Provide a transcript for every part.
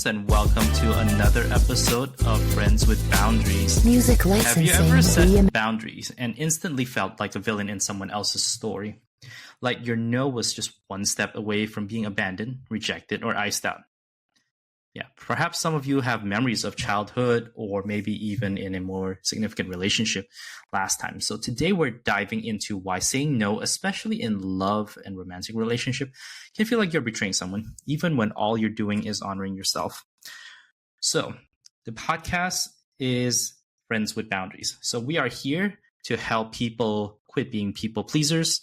friends, and welcome to another episode of Friends with Boundaries. Music Have you licensing. ever set boundaries and instantly felt like a villain in someone else's story? Like your no was just one step away from being abandoned, rejected, or iced out? Yeah, perhaps some of you have memories of childhood or maybe even in a more significant relationship last time. So today we're diving into why saying no, especially in love and romantic relationship, can feel like you're betraying someone, even when all you're doing is honoring yourself. So the podcast is Friends with Boundaries. So we are here to help people quit being people pleasers.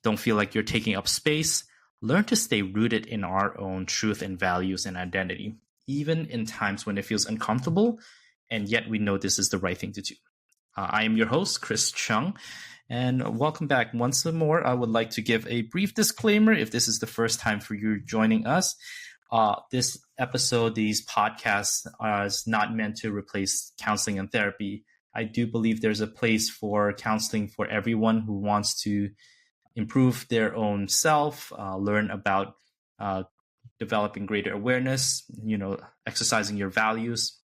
Don't feel like you're taking up space. Learn to stay rooted in our own truth and values and identity, even in times when it feels uncomfortable, and yet we know this is the right thing to do. I am your host, Chris Chung, and welcome back once more. I would like to give a brief disclaimer if this is the first time for you joining us. This episode, these podcasts are not meant to replace counseling and therapy. I do believe there's a place for counseling for everyone who wants to improve their own self, learn about developing greater awareness, exercising your values,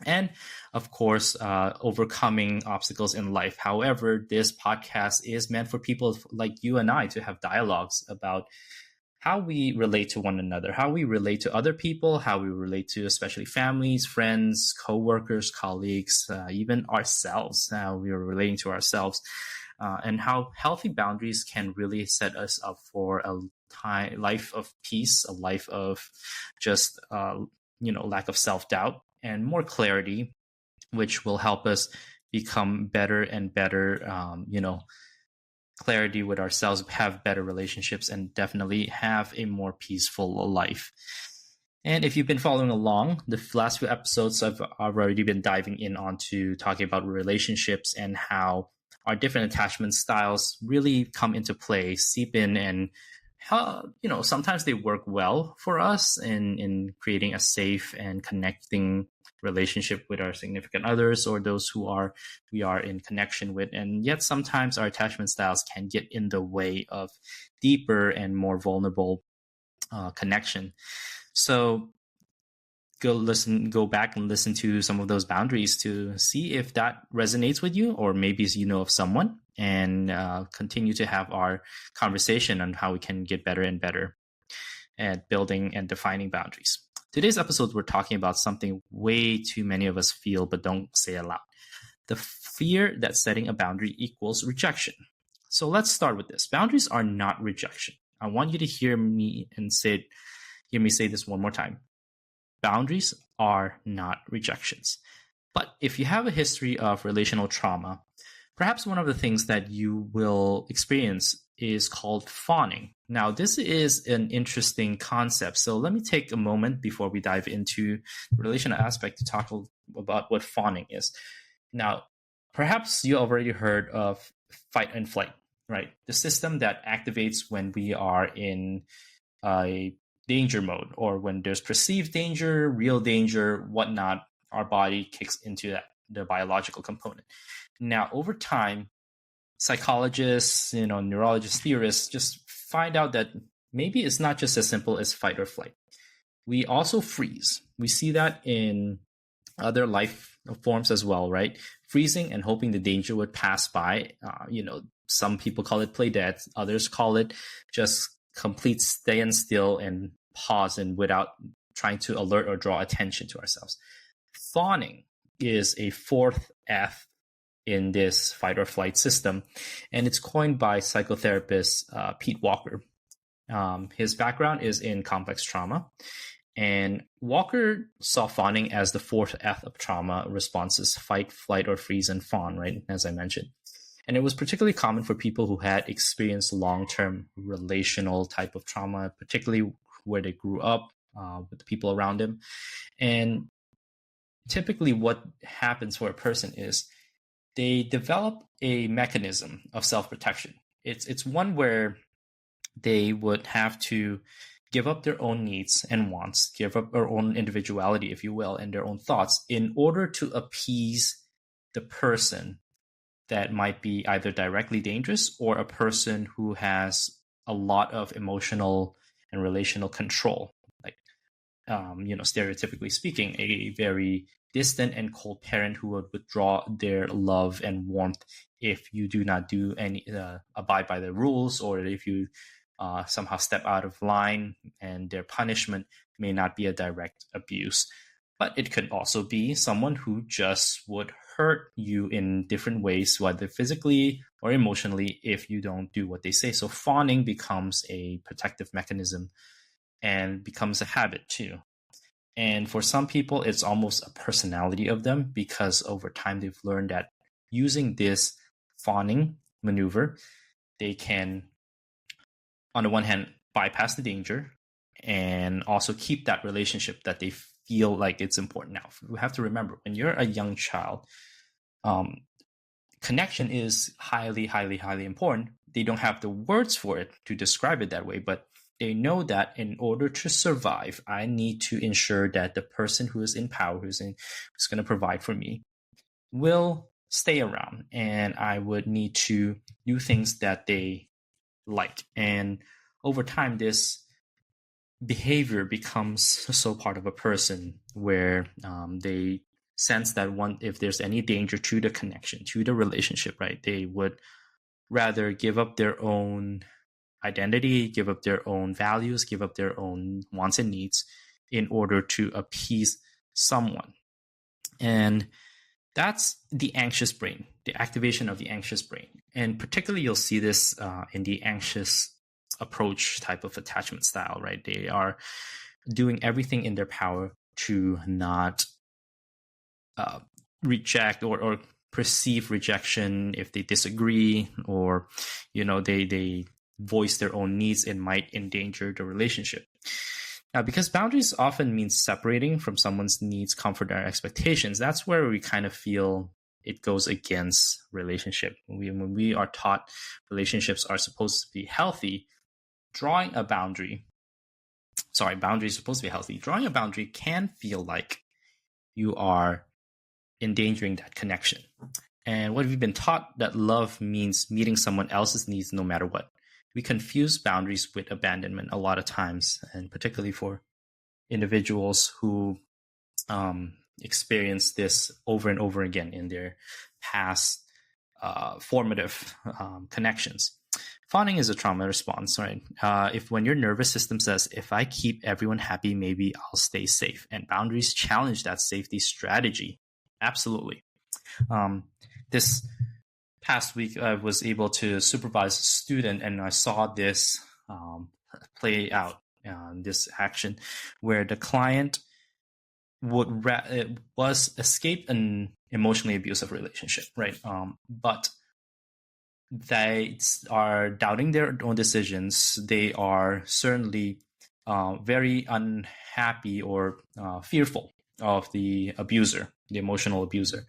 and of course, overcoming obstacles in life. However, this podcast is meant for people like you and I to have dialogues about how we relate to one another, how we relate to other people, how we relate to especially families, friends, coworkers, colleagues, even ourselves, how we are relating to ourselves. And how healthy boundaries can really set us up for a life of peace, a life of just, lack of self-doubt and more clarity, which will help us become better and better, clarity with ourselves, have better relationships, and definitely have a more peaceful life. And if you've been following along, the last few episodes I've already been diving in onto talking about relationships and how our different attachment styles really come into play, seep in, and how, sometimes they work well for us in creating a safe and connecting relationship with our significant others or those who we are in connection with. And yet sometimes our attachment styles can get in the way of deeper and more vulnerable connection. So go back and listen to some of those boundaries to see if that resonates with you, or maybe you know of someone, and continue to have our conversation on how we can get better and better at building and defining boundaries. Today's episode, we're talking about something way too many of us feel but don't say aloud: the fear that setting a boundary equals rejection. So let's start with this. Boundaries are not rejection. I want you to hear me say this one more time. Boundaries are not rejections. But if you have a history of relational trauma, perhaps one of the things that you will experience is called fawning. Now, this is an interesting concept. So let me take a moment before we dive into the relational aspect to talk about what fawning is. Now, perhaps you already heard of fight and flight, right? The system that activates when we are in a danger mode, or when there's perceived danger, real danger, whatnot, our body kicks into the biological component. Now, over time, psychologists, neurologists, theorists just find out that maybe it's not just as simple as fight or flight. We also freeze. We see that in other life forms as well, right? Freezing and hoping the danger would pass by. Some people call it play dead. Others call it just complete standstill and pause, and without trying to alert or draw attention to ourselves. Fawning is a fourth F in this fight or flight system, and it's coined by psychotherapist Pete Walker. His background is in complex trauma, and Walker saw fawning as the fourth F of trauma responses: fight, flight, or freeze, and fawn, right, as I mentioned. And it was particularly common for people who had experienced long-term relational type of trauma, particularly where they grew up with the people around them. And typically what happens for a person is they develop a mechanism of self-protection. It's one where they would have to give up their own needs and wants, give up their own individuality, if you will, and their own thoughts in order to appease the person that might be either directly dangerous or a person who has a lot of emotional and relational control. Like stereotypically speaking, a very distant and cold parent who would withdraw their love and warmth if you do not do any abide by the rules, or if you somehow step out of line, and their punishment may not be a direct abuse. But it could also be someone who just would hurt you in different ways, whether physically or emotionally, if you don't do what they say. So fawning becomes a protective mechanism and becomes a habit too. And for some people, it's almost a personality of them, because over time they've learned that using this fawning maneuver, they can, on the one hand, bypass the danger and also keep that relationship that they feel like it's important. Now, we have to remember, when you're a young child, connection is highly, highly, highly important. They don't have the words for it to describe it that way, but they know that in order to survive, I need to ensure that the person who is in power, who's going to provide for me, will stay around, and I would need to do things that they like. And over time, this behavior becomes so part of a person, where they sense that if there's any danger to the connection, to the relationship, right, they would rather give up their own identity, give up their own values, give up their own wants and needs in order to appease someone. And that's the anxious brain, the activation of the anxious brain. And particularly, you'll see this in the anxious approach type of attachment style, right? They are doing everything in their power to not reject or perceive rejection if they disagree, or they voice their own needs and might endanger the relationship. Now, because boundaries often mean separating from someone's needs, comfort, or expectations, that's where we kind of feel it goes against relationship. When we are taught relationships are supposed to be healthy, boundaries are supposed to be healthy. Drawing a boundary can feel like you are endangering that connection. And what we've been taught, that love means meeting someone else's needs no matter what. We confuse boundaries with abandonment a lot of times, and particularly for individuals who experience this over and over again in their past formative connections. Fawning is a trauma response, right? When your nervous system says, if I keep everyone happy, maybe I'll stay safe. And boundaries challenge that safety strategy. Absolutely. This past week, I was able to supervise a student, and I saw this play out, this action, where the client was escape an emotionally abusive relationship, right? But they are doubting their own decisions. They are certainly very unhappy or fearful of the abuser, the emotional abuser.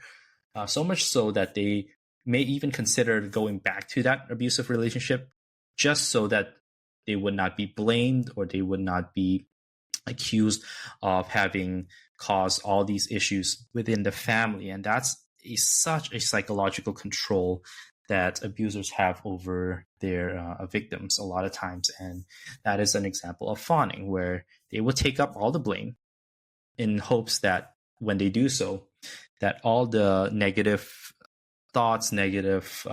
So much so that they may even consider going back to that abusive relationship, just so that they would not be blamed, or they would not be accused of having caused all these issues within the family. And that's such a psychological control that abusers have over their victims a lot of times. And that is an example of fawning, where they will take up all the blame in hopes that when they do so, that all the negative thoughts, negative,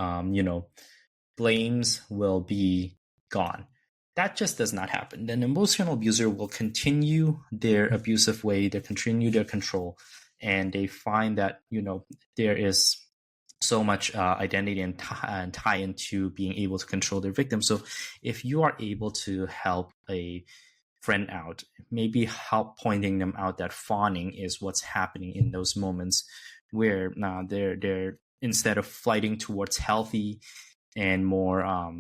blames will be gone. That just does not happen. An emotional abuser will continue their abusive way, they continue their control, and they find that, there is so much identity and tie into being able to control their victim. So if you are able to help a friend out, maybe help pointing them out that fawning is what's happening in those moments where they're instead of flighting towards healthy and more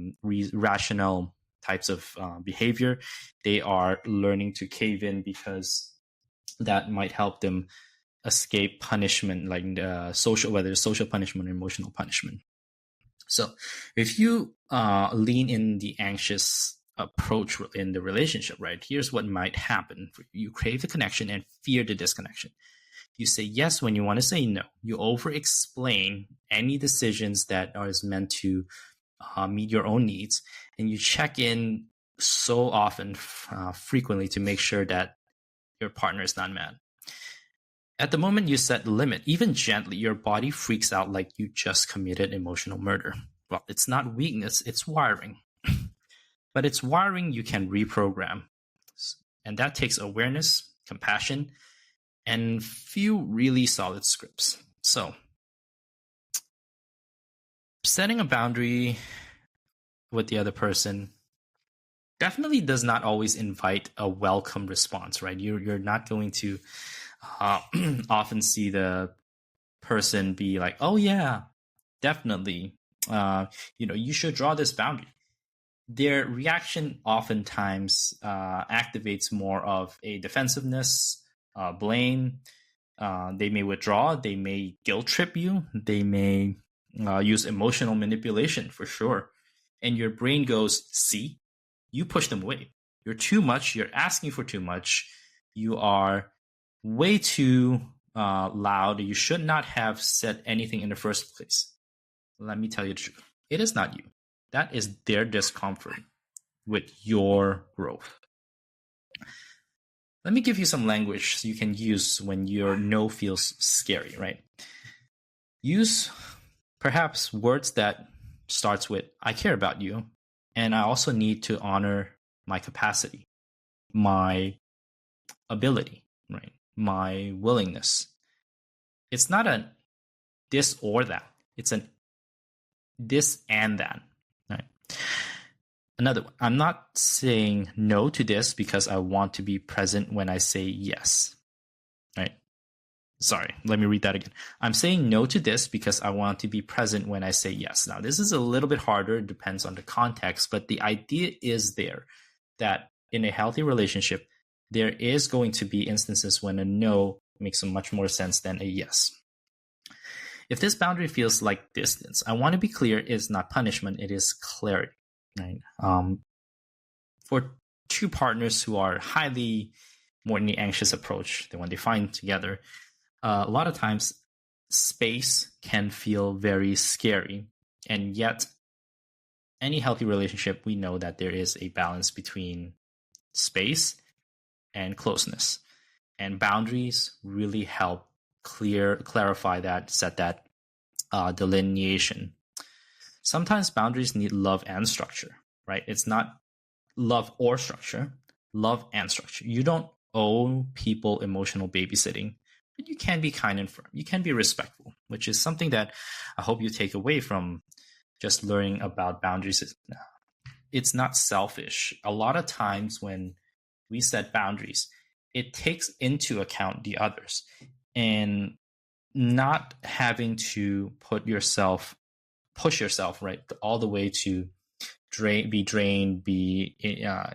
rational types of behavior, they are learning to cave in, because that might help them escape punishment, like whether it's social punishment or emotional punishment. So if you lean in the anxious approach in the relationship, right, here's what might happen. You crave the connection and fear the disconnection. You say yes when you want to say no. You over-explain any decisions that are meant to meet your own needs, and you check in so often, frequently, to make sure that your partner is not mad. At the moment you set the limit, even gently, your body freaks out like you just committed emotional murder. Well, it's not weakness, it's wiring. But it's wiring you can reprogram. And that takes awareness, compassion, and few really solid scripts. So, setting a boundary with the other person definitely does not always invite a welcome response, right? You're not going to often see the person be like, "Oh yeah, definitely. You should draw this boundary." Their reaction oftentimes activates more of a defensiveness, blame. They may withdraw. They may guilt trip you. They may use emotional manipulation for sure. And your brain goes, "See, you push them away. You're too much. You're asking for too much. You are way too loud. You should not have said anything in the first place." Let me tell you the truth. It is not you. That is their discomfort with your growth. Let me give you some language so you can use when your no feels scary, right? Use perhaps words that starts with, "I care about you, and I also need to honor my capacity, my ability, right? My willingness." It's not a this or that. It's an this and that, right? Another one. "I'm not saying no to this because I want to be present when I say yes." Right? Sorry, let me read that again. "I'm saying no to this because I want to be present when I say yes." Now, this is a little bit harder. It depends on the context, but the idea is there that in a healthy relationship, there is going to be instances when a no makes much more sense than a yes. If this boundary feels like distance, I want to be clear, it's not punishment, it is clarity. Right? For two partners who are highly more in the anxious approach than when they find together, a lot of times space can feel very scary. And yet, any healthy relationship, we know that there is a balance between space and closeness. And boundaries really help clarify that, set that delineation. Sometimes boundaries need love and structure, right? It's not love or structure, love and structure. You don't owe people emotional babysitting, but you can be kind and firm. You can be respectful, which is something that I hope you take away from just learning about boundaries. It's not selfish. A lot of times when we set boundaries, it takes into account the others and not having to push yourself right all the way to be drained, be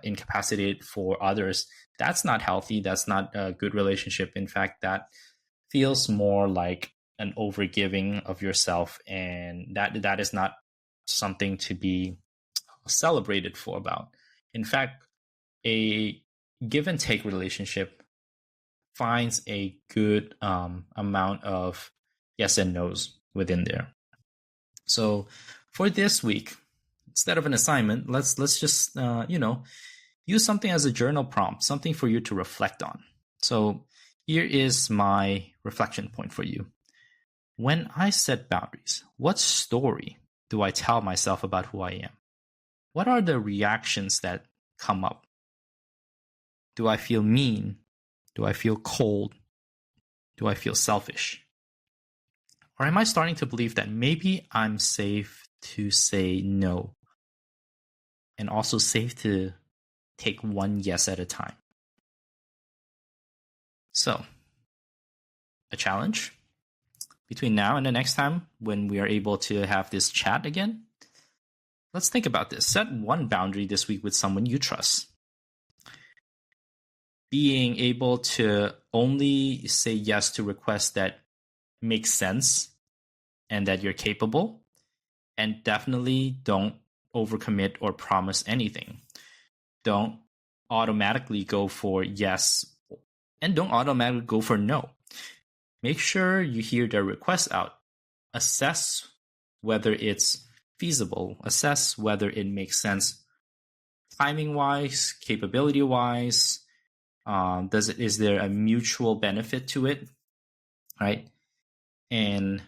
incapacitated for others. That's not healthy. That's not a good relationship. In fact, that feels more like an overgiving of yourself, and that is not something to be celebrated for about. In fact, a give and take relationship finds a good amount of yes and no's within there. So for this week, instead of an assignment, let's just use something as a journal prompt, something for you to reflect on. So here is my reflection point for you. When I set boundaries, what story do I tell myself about who I am? What are the reactions that come up? Do I feel mean? Do I feel cold? Do I feel selfish? Or am I starting to believe that maybe I'm safe to say no and also safe to take one yes at a time? So, a challenge between now and the next time when we are able to have this chat again. Let's think about this. Set one boundary this week with someone you trust. Being able to only say yes to requests that make sense and that you're capable, and definitely don't overcommit or promise anything. Don't automatically go for yes, and don't automatically go for no. Make sure you hear their requests out. Assess whether it's feasible. Assess whether it makes sense timing-wise, capability-wise, Is there a mutual benefit to it, right? And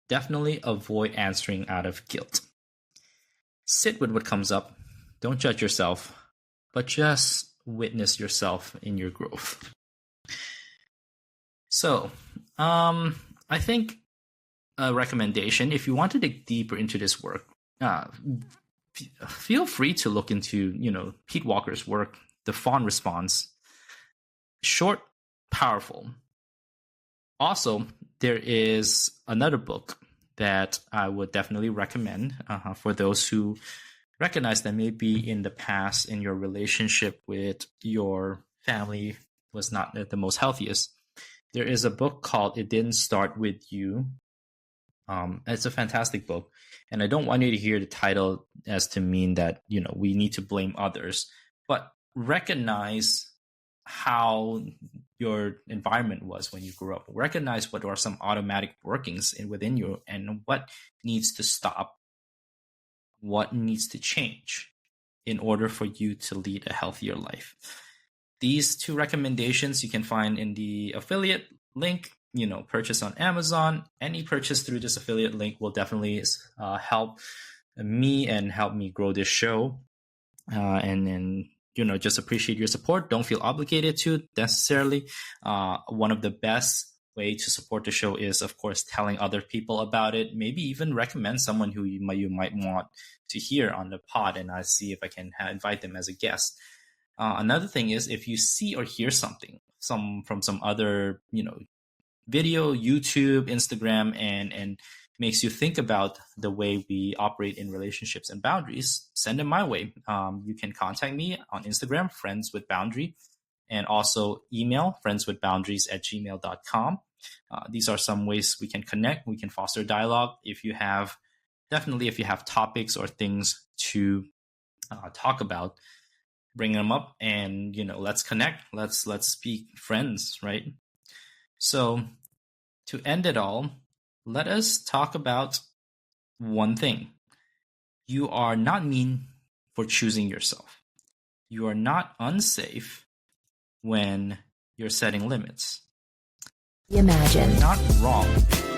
definitely avoid answering out of guilt. Sit with what comes up. Don't judge yourself, but just witness yourself in your growth. So, I think a recommendation, if you want to dig deeper into this work, feel free to look into, Pete Walker's work, The Fawn Response. Short, powerful. Also, there is another book that I would definitely recommend for those who recognize that maybe in the past in your relationship with your family was not the most healthiest. There is a book called It Didn't Start With You. It's a fantastic book. And I don't want you to hear the title as to mean that, we need to blame others, but recognize how your environment was when you grew up. Recognize what are some automatic workings within you and what needs to stop, what needs to change in order for you to lead a healthier life. These two recommendations you can find in the affiliate link, purchase on Amazon. Any purchase through this affiliate link will definitely help me and help me grow this show. And just appreciate your support. Don't feel obligated to necessarily. One of the best way to support the show is, of course, telling other people about it. Maybe even recommend someone who you might want to hear on the pod, and I'll see if I can invite them as a guest. Another thing is, if you see or hear something from some other, video, YouTube, Instagram, and makes you think about the way we operate in relationships and boundaries, send them my way. You can contact me on Instagram, Friends with Boundary, and also email friendswithboundaries@gmail.com. These are some ways we can connect. We can foster dialogue. If you have topics or things to talk about, bring them up and, let's connect. Let's be friends, right? So to end it all, let us talk about one thing. You are not mean for choosing yourself. You are not unsafe when you're setting limits. Imagine. You're not wrong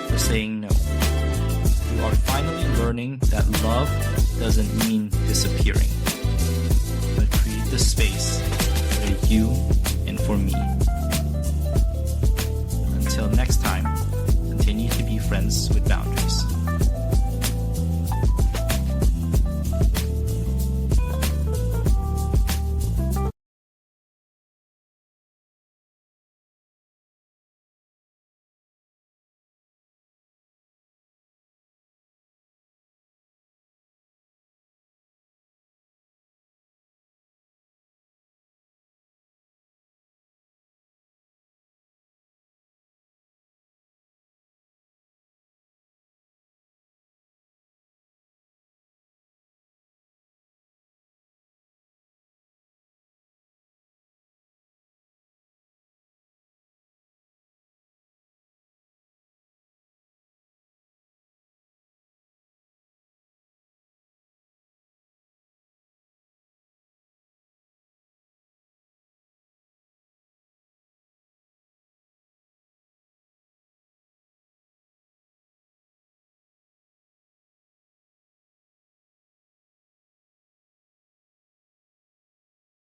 for saying no. You are finally learning that love doesn't mean disappearing, but create the space for you and for me. Until next time, continue to be friends with boundaries.